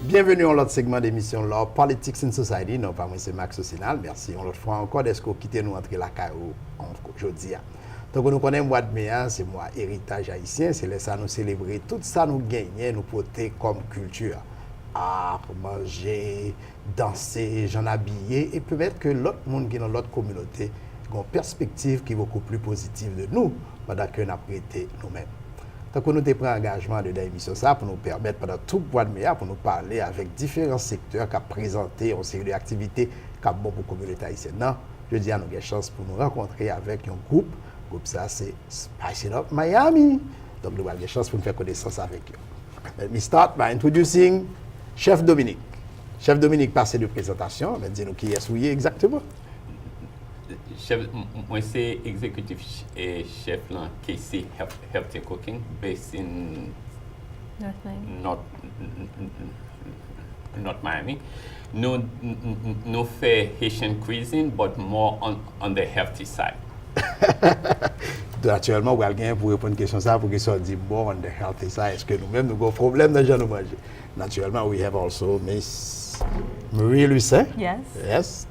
Bienvenue à l'autre segment d'émission là, Politics in Society. Non, pas moi, c'est Max Osinal. Merci. On l'autre fois encore d'est-ce qu'on quitte nous entrer la CAO aujourd'hui. Donc, nous connaissons le mois de mai, c'est le mois héritage haïtien. C'est là ça nous célébrer tout ça nous gagnons, nous porter comme culture. Art, manger, danser, j'en habiller. Et peut-être que l'autre monde qui est dans l'autre communauté a une perspective qui est beaucoup plus positive de nous pendant que nous avons prêté nous-mêmes. Donc, nous avons pris engagement de l'émission ça pour nous permettre pendant tout le mois de mai pour nous parler avec différents secteurs qui ont présenté une série d'activités qui sont bon pour la communauté haïtienne. Non, je dis à nous une chance pour nous rencontrer avec un groupe. Le groupe ça c'est Spice It Up Miami. Donc nous avons une chance pour nous faire connaissance avec eux. Let me start by introducing Chef Dominique. Chef Dominique, passé de présentation, mais dis-nous qui est souillé exactement. Chef, moi c'est exécutif et chef là KC Healthy Cooking based in North Miami. Nous fait Haitian cuisine but more on the healthy side. Naturellement, vous allez pour répondre à une question ça pour que ça dit more on the healthy side. Est-ce que nous-mêmes nous avons problème de nous manger? Naturellement, we have also Miss Marie-Lucin. Yes. Yes.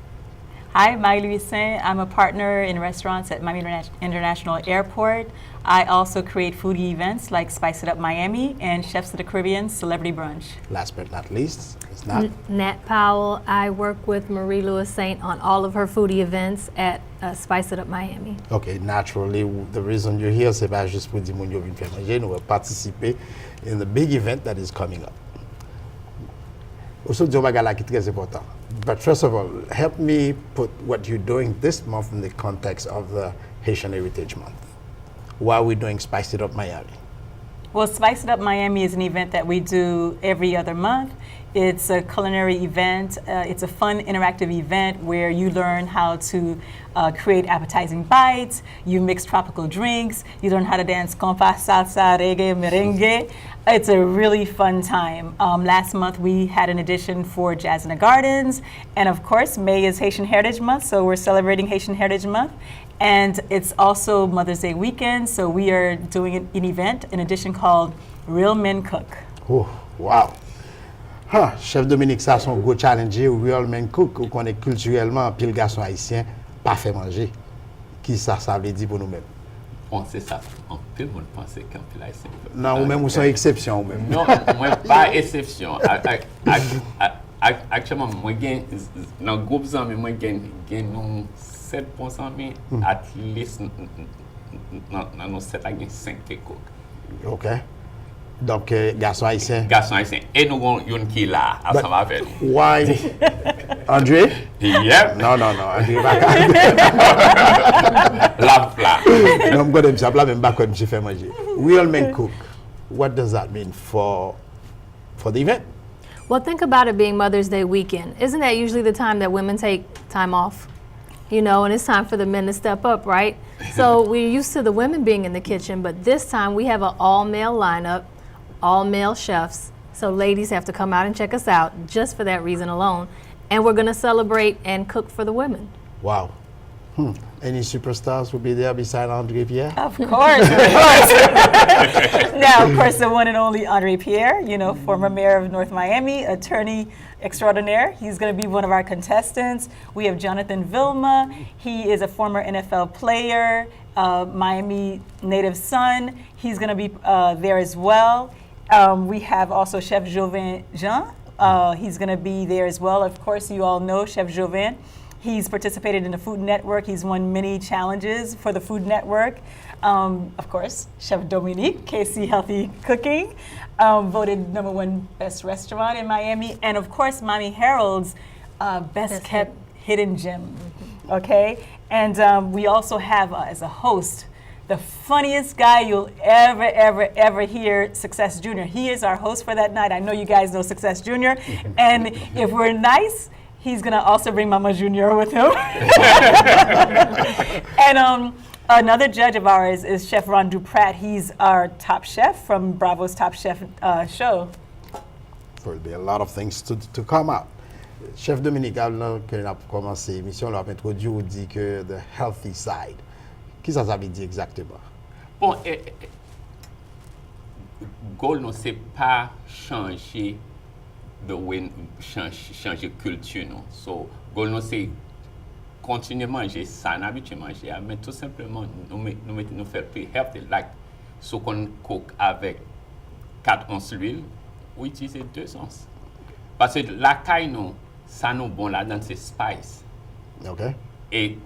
Hi, Marie-Louise Saint. I'm a partner in restaurants at Miami International Airport. I also create foodie events like Spice It Up Miami and Chefs of the Caribbean Celebrity Brunch. Last but not least, it's Nat. Nat Powell. I work with Marie-Louise Saint on all of her foodie events at Spice It Up Miami. Okay, naturally, the reason you're here, c'est pas juste pour dire que vous venez faire manger, nous allons participer in the big event that is coming up. Also, Joe Bagala qui est très important. But first of all, help me put what you're doing this month in the context of the Haitian Heritage Month. Why are we doing Spice It Up Miami? Well, Spice It Up Miami is an event that we do every other month. It's a culinary event. It's a fun, interactive event where you learn how to create appetizing bites, you mix tropical drinks, you learn how to dance compa, salsa, reggae, merengue. It's a really fun time. Last month we had an edition for Jazz in the Gardens, and of course May is Haitian Heritage Month, so we're celebrating Haitian Heritage Month. And it's also Mother's Day weekend, so we are doing an event, an edition called Real Men Cook. Oh, wow. Huh, Chef Dominique, ça c'est un gros challenge. Real Men Cook, on est culturellement, pile garçon haïtien, pas fait manger. Qui ça veut dire pour nous-mêmes? On sait ça. On peut penser qu'un pile haïtien. Non, ou même ou sont exception ou même. Non, moi pas exception. Actuellement, moi gagne dans le groupe mais moi gagne 7% mais at least dans nos 7 à 5 cook. OK. Donc, garçon haïtien. Garçon haïtien. Et nous avons une qui est là, ensemble avec nous. Why? André? Yep. Non, André va La plat. Non, je vais me même pas quand je fais manger. Real Men Cook. What does that mean for the event? Well, think about it being Mother's Day weekend. Isn't that usually the time that women take time off? You know, and it's time for the men to step up, right? So we're used to the women being in the kitchen, but this time we have an all-male lineup, all-male chefs. So ladies have to come out and check us out just for that reason alone. And we're going to celebrate and cook for the women. Wow. Any superstars will be there beside André Pierre? Of course. Now, of course, the one and only Andre Pierre, former mayor of North Miami, attorney extraordinaire. He's going to be one of our contestants. We have Jonathan Vilma. He is a former NFL player, Miami native son. He's going to be there as well. We have also Chef Jovan Jean. He's going to be there as well. Of course, you all know Chef Jovan. He's participated in the Food Network. He's won many challenges for the Food Network. Of course, Chef Dominique, KC Healthy Cooking, voted #1 best restaurant in Miami. And of course, Miami Herald's best kept hidden gem. Okay? And we also have as a host, the funniest guy you'll ever hear, Success Jr. He is our host for that night. I know you guys know Success Jr. And if we're nice, he's gonna also bring Mama Junior with him. And another judge of ours is Chef Ron Duprat. He's our top chef from Bravo's Top Chef show. There will be a lot of things to come up. Chef Dominique, avant qu'on a commencé l'émission, on a introduit, on dit que the healthy side. Qu'est-ce que ça veut dire exactement? Bon, goal, non, c'est pas changer the way changer culture non. So goal non c'est continuer manger ça n'habitué manger mais tout simplement nous faire plus healthy like so qu'on cook avec 4 onces d'huile ou utiliser 2 onces parce que la caille non ça nous bon là dans ces spices. OK. Et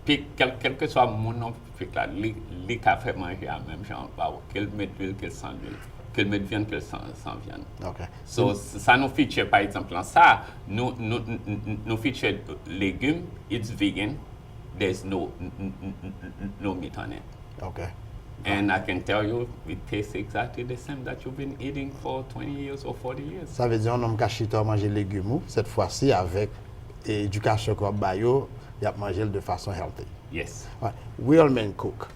puis quel que soit mon nom là les cafés manger à même genre qu'elle met l'huile qu'elle sans l'huile qu'elle met viande qu'elle sans viande. OK. So ça nous feature par exemple là ça nous feature légumes it's vegan there's no meat on it. OK. And I can tell you it tastes exactly the same that you've been eating for 20 years or 40 years. Ça veut dire on a chita manger légumes cette fois-ci avec éducation comme bayo, y a manger de façon healthy. Yes. Right. Real men cook.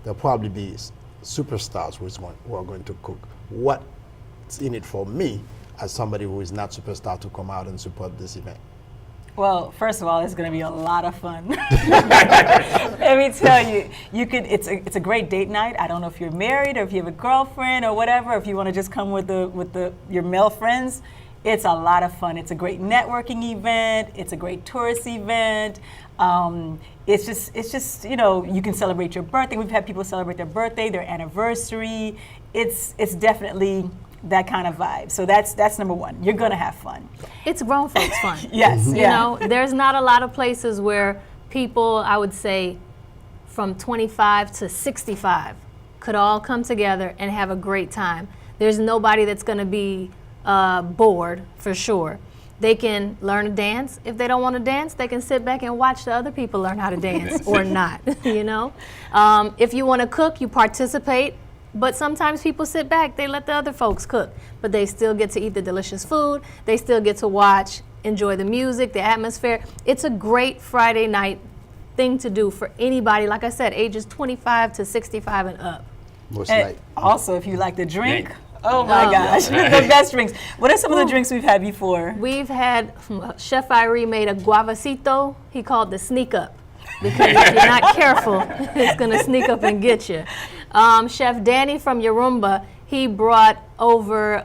There'll probably be superstars who are going to cook. What's in it for me as somebody who is not superstar to come out and support this event? Well, first of all, it's going to be a lot of fun. Let me tell you, it's a great date night. I don't know if you're married or if you have a girlfriend or whatever. If you want to just come with your male friends, it's a lot of fun. It's a great networking event. It's a great tourist event. It's just you can celebrate your birthday. We've had people celebrate their birthday, their anniversary. It's definitely that kind of vibe. So that's number one. You're gonna have fun. It's grown folks fun. Yes, You know, there's not a lot of places where people, I would say, from 25 to 65 could all come together and have a great time. There's nobody that's gonna be bored, for sure. They can learn to dance. If they don't want to dance, they can sit back and watch the other people learn how to dance or not, you know? If you want to cook, you participate. But sometimes people sit back, they let the other folks cook. But they still get to eat the delicious food. They still get to watch, enjoy the music, the atmosphere. It's a great Friday night thing to do for anybody, like I said, ages 25 to 65 and up. And also, if you like to drink, oh my gosh, the best drinks. What are some of the drinks we've had before? We've had, Chef Irie made a guavacito, he called the sneak up. Because if you're not careful, it's gonna sneak up and get you. Chef Danny from Yorumba, he brought over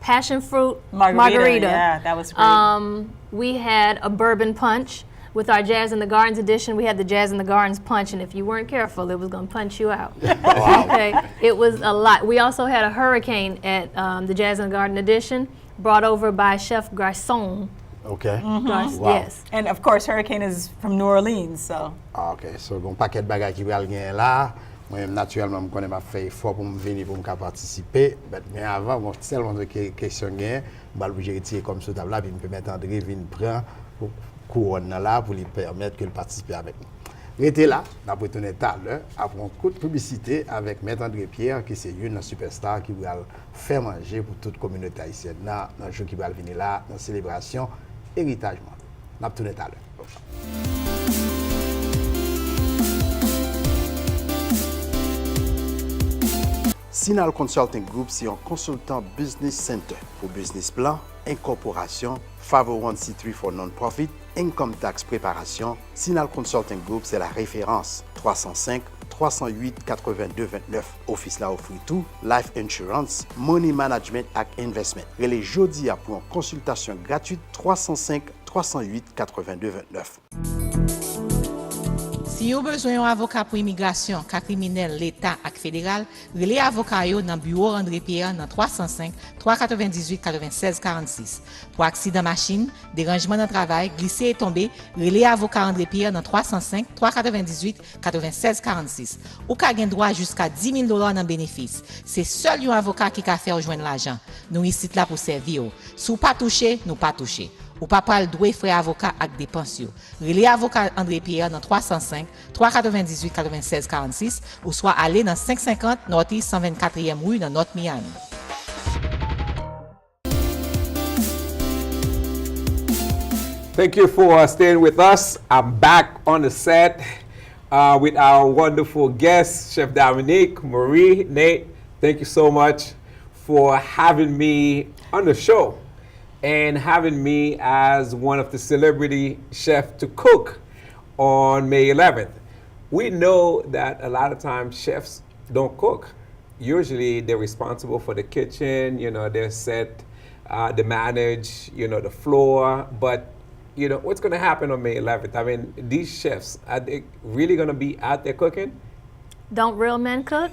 passion fruit margarita. Yeah, that was great. We had a bourbon punch. With our Jazz in the Gardens edition, we had the Jazz in the Gardens punch, and if you weren't careful, it was going to punch you out. Wow. Okay, it was a lot. We also had a hurricane at the Jazz in the Garden edition, brought over by Chef Garçon. Okay. Mm-hmm. Wow. Yes. And of course, Hurricane is from New Orleans, so. OK, so un paquet de bagages qui va gagner là. Moi, naturellement, je connais ma fait fort pour me venir pour me participer. Mais avant, moi, seulement de questions gain, je vais retirer comme ça table là, puis me permettre André venir prendre couronne là pour lui permettre qu'il participe avec nous. Restez là, d'après ton état là, après un coup de publicité avec Maître André Pierre, qui est une superstar qui va faire manger pour toute communauté haïtienne dans le jour qui va venir là, dans la célébration héritage. D'après ton état là. Sinal Consulting Group, c'est un consultant business center pour business plan, incorporation, 501c3 for non-profit, income tax préparation. Sinal Consulting Group, c'est la référence 305 308 82 29. Office là offre tout, life insurance, money management et investment. Relais jeudi pour une consultation gratuite 305 308 82 29. Si vous avez besoin d'un avocat pour immigration, cas criminel, l'État et fédéral, relais avocat dans le bureau André Pierre dans 305 398 96 46. Pour accident machine, dérangement dans le travail, glisser et tomber, relais avocat André Pierre dans 305 398 96 46. Ou ka gen droit jusqu'à $10,000 dans bénéfice. C'est seul un avocat qui a fait rejoindre l'argent. Nous ici là pour servir. Si vous pas touché, nous pas touché. Ou pas pral doué frais avocat avec dépenses. Relais avocat André Pierre dans 305 398 96 46 ou soit aller dans 550 Northeast 124e rue dans North Miami. Thank you for staying with us. I'm back on the set with our wonderful guests, Chef Dominique, Marie, Nate. Thank you so much for having me on the show and having me as one of the celebrity chefs to cook on May 11th. We know that a lot of times chefs don't cook. Usually they're responsible for the kitchen, you know, they're set they manage, the floor. But, what's going to happen on May 11th? I mean, these chefs, are they really going to be out there cooking? Don't real men cook?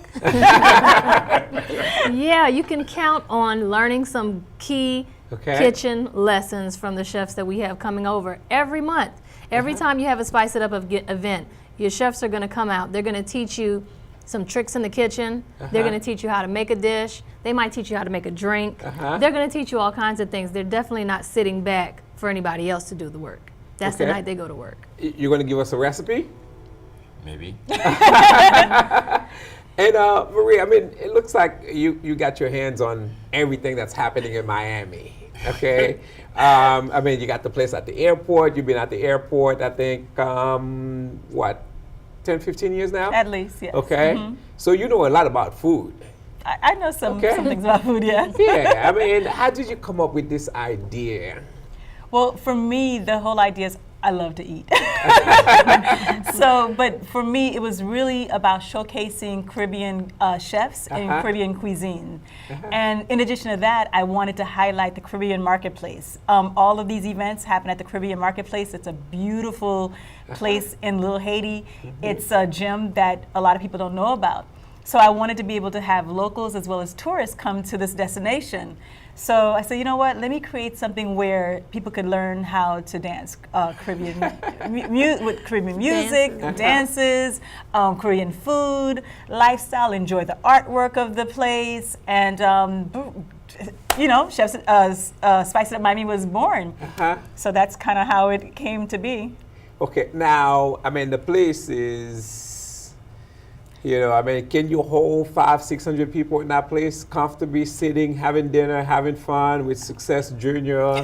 Yeah, you can count on learning some key kitchen lessons from the chefs that we have coming over every month. Every time you have a Spice It Up event, your chefs are going to come out. They're going to teach you some tricks in the kitchen. They're going to teach you how to make a dish. They might teach you how to make a drink. They're going to teach you all kinds of things. They're definitely not sitting back for anybody else to do the work. That's the night they go to work. You're going to give us a recipe? Maybe. And Marie, I mean, it looks like you got your hands on everything that's happening in Miami. Okay. I mean, you got the place at the airport. You've been at the airport, I think, 10, 15 years now? At least, yes. Okay. So you know a lot about food. I know some things about food, yes. Yeah. I mean, how did you come up with this idea? Well, for me, the whole idea is I love to eat. But for me, it was really about showcasing Caribbean chefs and Caribbean cuisine. And in addition to that, I wanted to highlight the Caribbean Marketplace. All of these events happen at the Caribbean Marketplace. It's a beautiful place in Little Haiti. It's a gem that a lot of people don't know about. So I wanted to be able to have locals as well as tourists come to this destination. So I said, you know what, let me create something where people could learn how to dance Caribbean with Caribbean music, dances, Korean food, lifestyle, enjoy the artwork of the place, and Chefs Spice It Up Miami was born. So that's kind of how it came to be. Okay, now, I mean, the place is, can you hold 500-600 people in that place comfortably sitting, having dinner, having fun with Success Junior?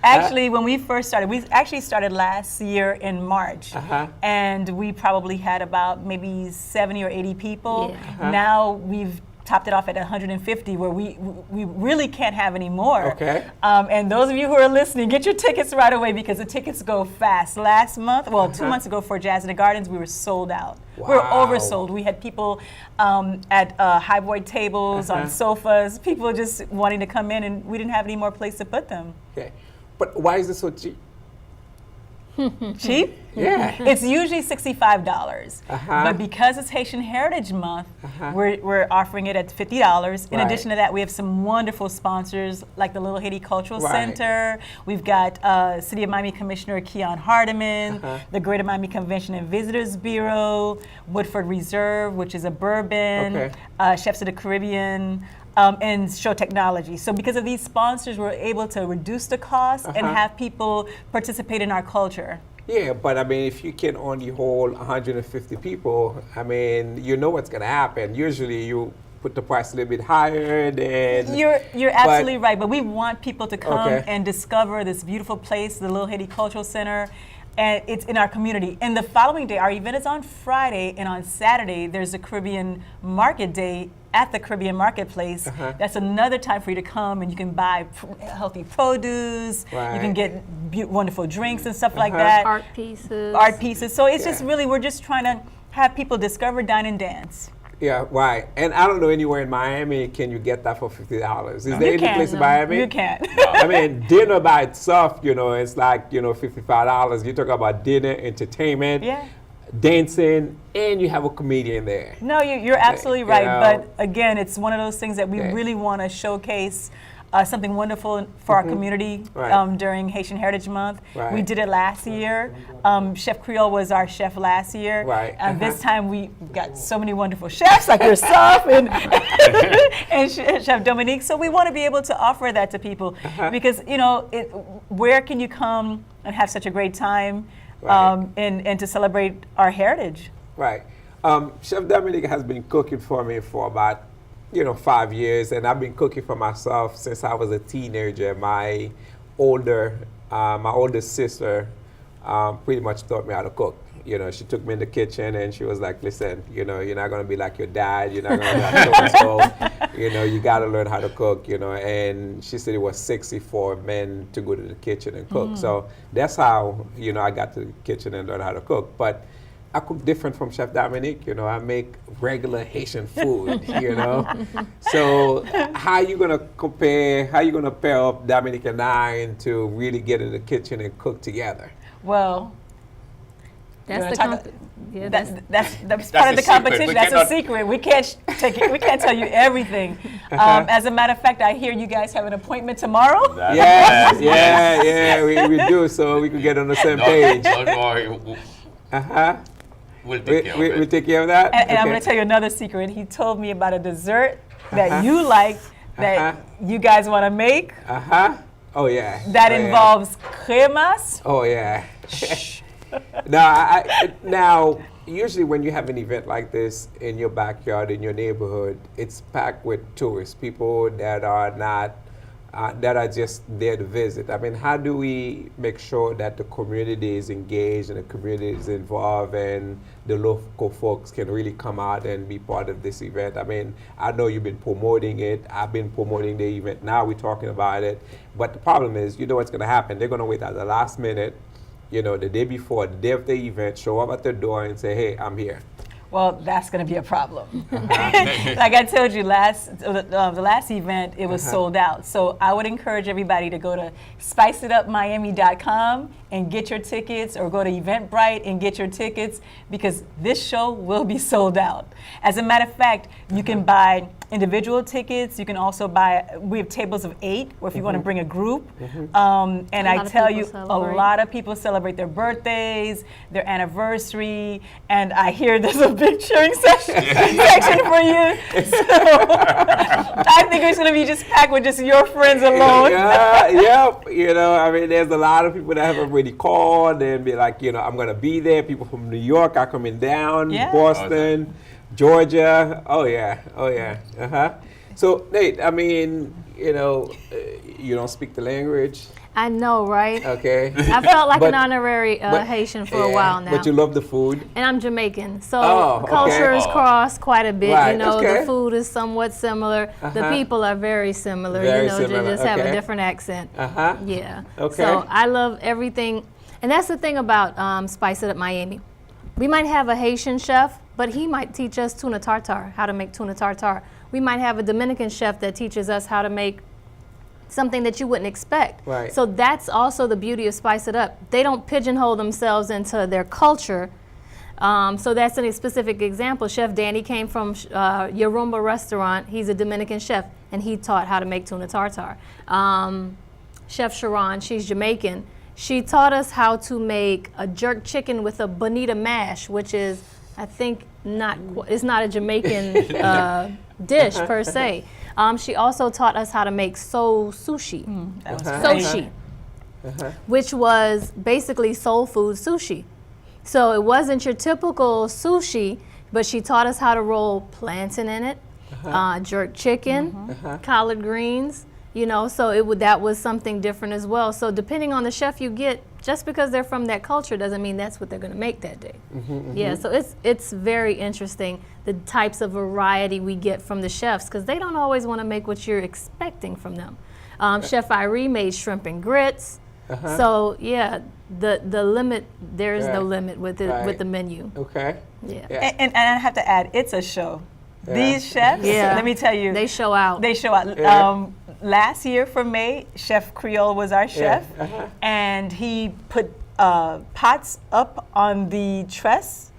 Actually, when we first started, we actually started last year in March, and we probably had about maybe 70 or 80 people. Now we've topped it off at 150, where we really can't have any more. Okay. And those of you who are listening, get your tickets right away because the tickets go fast. Last month, 2 months ago for Jazz in the Gardens, we were sold out. Wow. We were oversold. We had people at highboy tables, on sofas, people just wanting to come in, and we didn't have any more place to put them. Okay. But why is it so cheap? Cheap? Yeah. It's usually $65. But because it's Haitian Heritage Month, we're offering it at $50. In addition to that, we have some wonderful sponsors like the Little Haiti Cultural Center. We've got City of Miami Commissioner Keon Hardiman, the Greater Miami Convention and Visitors Bureau, Woodford Reserve, which is a bourbon, Chefs of the Caribbean, and Show Technology. So because of these sponsors, we're able to reduce the cost and have people participate in our culture. Yeah, but I mean, if you can only hold 150 people, I mean, you know what's going to happen. Usually you put the price a little bit higher than... You're absolutely right, but we want people to come and discover this beautiful place, the Little Haiti Cultural Center, and it's in our community. And the following day, our event is on Friday, and on Saturday, there's a Caribbean Market Day at the Caribbean Marketplace. That's another time for you to come, and you can buy healthy produce, you can get wonderful drinks and stuff like that. Art pieces. Art pieces. So it's just really, we're just trying to have people discover, dine, and dance. Yeah, right. And I don't know anywhere in Miami can you get that for $50. Is there any place in No, Miami? you can't. I mean, dinner by itself, it's like, $55. You talk about dinner, entertainment, dancing, and you have a comedian there. No, you're absolutely right. But again, it's one of those things that we really want to showcase something wonderful for our community during Haitian Heritage Month. We did it last year. Chef Creole was our chef last year. This time we got so many wonderful chefs like yourself and, and Chef Dominique. So we want to be able to offer that to people because, where can you come and have such a great time and to celebrate our heritage? Right. Chef Dominique has been cooking for me for about 5 years, and I've been cooking for myself since I was a teenager. My older sister pretty much taught me how to cook. She took me in the kitchen and she was like, listen, you're not gonna be like your dad, you're not gonna be like so-and-so, you gotta learn how to cook, and she said it was sexy for men to go to the kitchen and cook. So that's how, I got to the kitchen and learned how to cook. But I cook different from Chef Dominique. You know, I make regular Haitian food. You know, so how you gonna compare? How you gonna pair up Dominique and I to really get in the kitchen and cook together? Well, That's you wanna the talk- yeah, that's part of a the secret. competition. We That's cannot- a secret. We can't take it. We can't tell you everything. As a matter of fact, I hear you guys have an appointment tomorrow. Yeah, we do, so we can get on the same page. Don't worry. Uh-huh. We'll take care of it. We take care of that? And I'm Okay. going to tell you another secret. He told me about a dessert that you like that you guys want to make Uh-huh. Oh, yeah. that Oh, yeah. involves cremas. Oh, yeah. Now, usually when you have an event like this in your backyard, in your neighborhood, it's packed with tourists, people that are not, that are just there to visit. I mean, how do we make sure that the community is engaged and the community is involved and the local folks can really come out and be part of this event? I mean, I know you've been promoting it. I've been promoting the event. Now we're talking about it. But the problem is, you know what's going to happen. They're going to wait at the last minute, you know, the day before, the day of the event, show up at the door and say, hey, I'm here. Well, that's going to be a problem. Like I told you, the last event, it was sold out. So I would encourage everybody to go to spiceitupmiami.com and get your tickets, or go to Eventbrite and get your tickets, because this show will be sold out. As a matter of fact, you can buy individual tickets. You can also buy, we have tables of 8, or if you want to bring a group. And I lot of tell people you, celebrate. a lot of people celebrate their birthdays, their anniversary, and I hear there's a big cheering section for you. So I think it's going to be just packed with just your friends alone. Yep. You know, I mean, there's a lot of people that have already called and be like, you know, I'm going to be there. People from New York are coming down, Yeah. Boston, Georgia. Oh, yeah. So, Nate, I mean, you know, you don't speak the language. I know, right? Okay. I felt like But- an honorary but- Haitian for a Yeah, while now. But you love the food. And I'm Jamaican, so Oh, okay. cultures Oh. cross quite a bit. Right, You know, okay. the food is somewhat similar. The people are very similar. Very you know, similar, they just have okay. a different accent. Uh-huh. Yeah. Okay. So I love everything, and that's the thing about Spice It Up Miami. We might have a Haitian chef, but he might teach us tuna tartare, how to make tuna tartare. We might have a Dominican chef that teaches us how to make something that you wouldn't expect. Right. So that's also the beauty of Spice It Up. They don't pigeonhole themselves into their culture. So that's a specific example. Chef Danny came from Yorumba restaurant. He's a Dominican chef, and he taught how to make tuna tartare. Chef Sharon, she's Jamaican. She taught us how to make a jerk chicken with a bonita mash, which is, I think, it's not a Jamaican dish per se. She also taught us how to make soul sushi, sushi, which was basically soul food sushi. So it wasn't your typical sushi, but she taught us how to roll plantain in it, jerk chicken, collard greens. You know, so that was something different as well. So depending on the chef you get, just because they're from that culture doesn't mean that's what they're going to make that day. Yeah, so it's very interesting, the types of variety we get from the chefs, because they don't always want to make what you're expecting from them. Chef Irie made shrimp and grits. So yeah, the limit, there is no limit with the menu. Okay. Yeah. And I have to add, it's a show. These chefs, Yeah. let me tell you, They show out. They show out. Last year for May, Chef Creole was our chef, and he put pots up on the truss,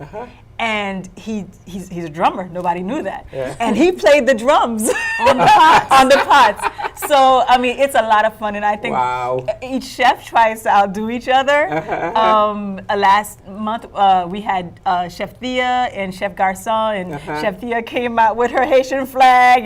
and he's a drummer. Nobody knew that, and he played the drums on the pots. On the pots. So I mean, it's a lot of fun, and I think each chef tries to outdo each other. Last month we had Chef Thea and Chef Garçon, and Chef Thea came out with her Haitian flag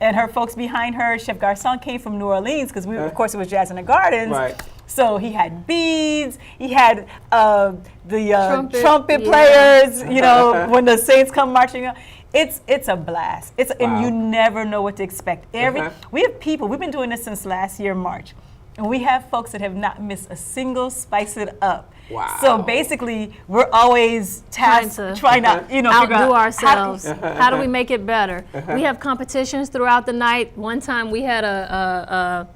and her folks behind her. Chef Garçon came from New Orleans because of course it was Jazz in the Gardens. Right. So he had beads. He had the trumpet yeah. players. You know, when the Saints come marching up. It's a blast. And you never know what to expect. We have people. We've been doing this since last year March, and we have folks that have not missed a single Spice It Up. Wow. So basically, we're always trying to figure outdo out ourselves. How do we make it better? We have competitions throughout the night. One time we had a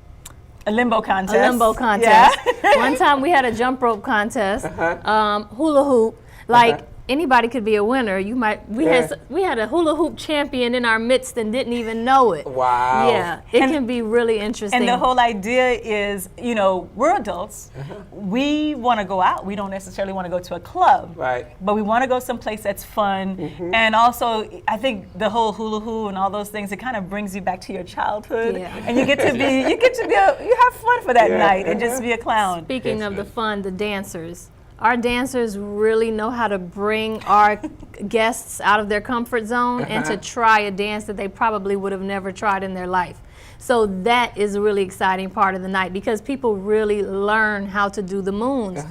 limbo contest. A limbo contest. One time we had a jump rope contest, hula hoop. Like anybody could be a winner. We had a hula hoop champion in our midst and didn't even know it. Wow. Yeah, it can be really interesting. And the whole idea is, you know, we're adults. We want to go out. We don't necessarily want to go to a club. Right. But we want to go someplace that's fun. And also, I think the whole hula hoop and all those things, it kind of brings you back to your childhood. Yeah. And you have fun for that night and just be a clown. Speaking of the fun, the dancers. Our dancers really know how to bring our guests out of their comfort zone and to try a dance that they probably would have never tried in their life. So that is a really exciting part of the night because people really learn how to do the moves,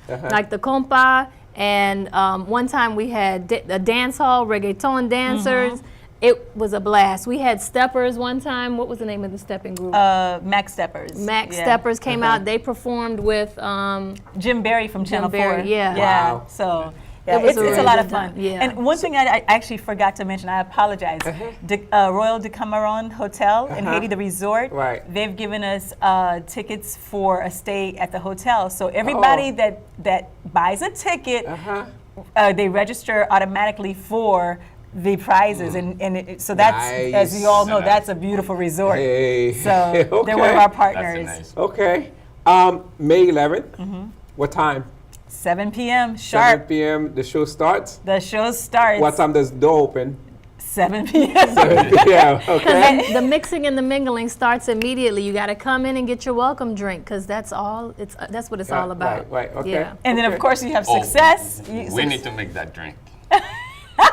like the compa. And one time we had a dance hall, reggaeton dancers. It was a blast. We had steppers one time. What was the name of the stepping group? Mac Steppers. Steppers came out. They performed with Jim Barry from Channel 4. Yeah. Wow. So It was it's a a really lot of good fun. time. Yeah. And one thing I actually forgot to mention, I apologize. Royal Decameron Hotel in Haiti, the resort, they've given us tickets for a stay at the hotel. So everybody that buys a ticket, they register automatically for the prizes, so that's Nice. as you all know, that's a beautiful resort. Hey. So they're one of our partners. That's nice. Okay. May 11th. What time? 7 p.m. 7 sharp. p.m. The show starts. The show starts. What time does the door open? 7 p.m. 7 p.m. Okay. Because the mixing and the mingling starts immediately. You got to come in and get your welcome drink because that's what it's all about. Right. Okay. Yeah. And then of course you have success. We need to make that drink.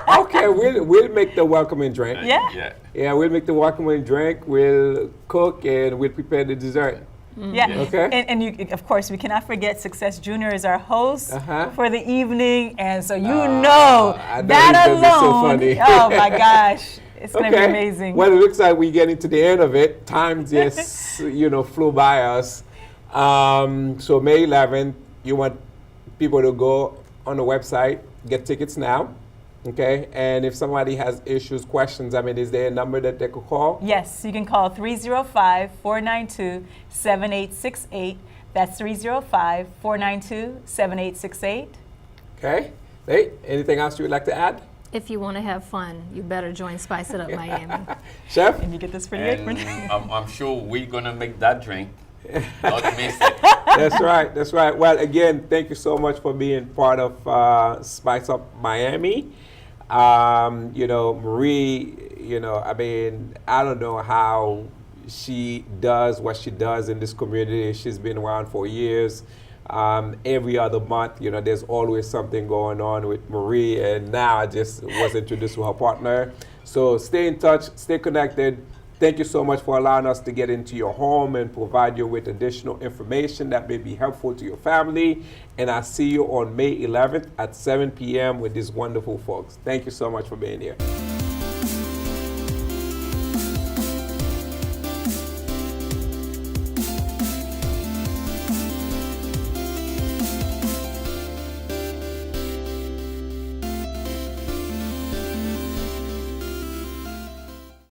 Okay. We'll make the welcoming drink. Yeah. Yeah, we'll make the welcoming drink. We'll cook and we'll prepare the dessert. Yeah. Okay. And you, of course, we cannot forget Success Junior is our host for the evening, and so I know that it's gonna be so alone. funny. Oh my gosh, it's gonna be amazing. Well, it looks like we're getting to the end of it. Time just flew by us. So May 11th, you want people to go on the website, get tickets now. Okay, and if somebody has issues, questions, is there a number that they could call? Yes, you can call 305-492-7868. That's 305-492-7868. Okay. Hey, anything else you would like to add? If you want to have fun, you better join Spice It Up Miami. Chef? And you get this pretty And good. I'm sure we're going to make that drink. Not miss it. That's right. That's right. Well, again, thank you so much for being part of Spice Up Miami. Marie, I don't know how she does what she does in this community. She's been around for years. Every other month, there's always something going on with Marie, and now I just was introduced to her partner. So stay in touch, stay connected. Thank you so much for allowing us to get into your home and provide you with additional information that may be helpful to your family. And I'll see you on May 11th at 7 p.m. with these wonderful folks. Thank you so much for being here.